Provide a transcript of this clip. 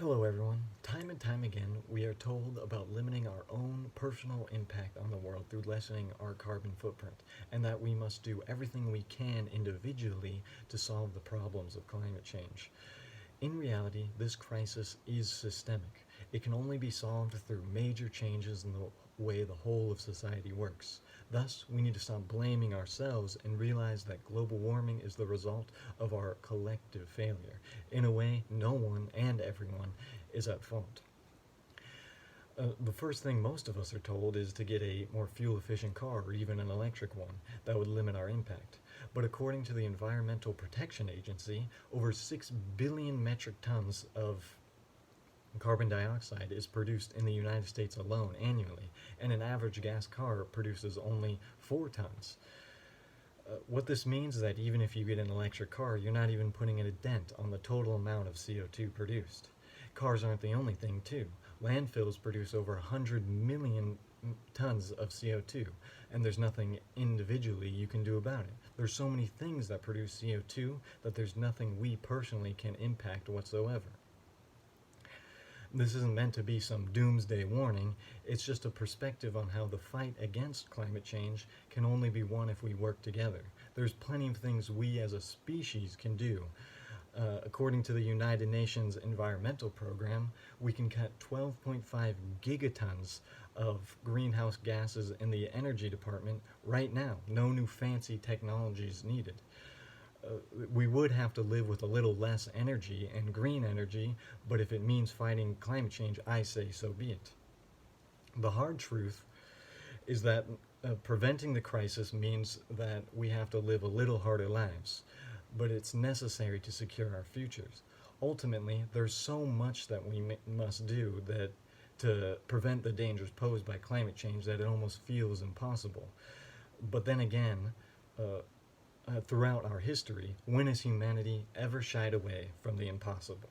Hello, everyone. Time and time again, we are told about limiting our own personal impact on the world through lessening our carbon footprint, and that we must do everything we can individually to solve the problems of climate change. In reality, this crisis is systemic. It can only be solved through major changes in the way the whole of society works. Thus, we need to stop blaming ourselves and realize that global warming is the result of our collective failure. In a way, no one and everyone is at fault. The first thing most of us are told is to get a more fuel efficient car or even an electric one that would limit our impact. But according to the Environmental Protection Agency, over 6 billion metric tons of carbon dioxide is produced in the United States alone annually, and an average gas car produces only 4 tons. What this means is that even if you get an electric car, you're not even putting in a dent on the total amount of CO2 produced. Cars aren't the only thing, too. Landfills produce over 100 million tons of CO2, and there's nothing individually you can do about it. There's so many things that produce CO2 that there's nothing we personally can impact whatsoever. This isn't meant to be some doomsday warning, it's just a perspective on how the fight against climate change can only be won if we work together. There's plenty of things we as a species can do. According to the United Nations Environmental Program, we can cut 12.5 gigatons of greenhouse gases in the energy department right now. No new fancy technologies needed. We would have to live with a little less energy and green energy, but if it means fighting climate change, I say so be it. The hard truth is that preventing the crisis means that we have to live a little harder lives, but it's necessary to secure our futures. Ultimately, there's so much that we must do that to prevent the dangers posed by climate change that it almost feels impossible. But then again, throughout our history, when has humanity ever shied away from the impossible?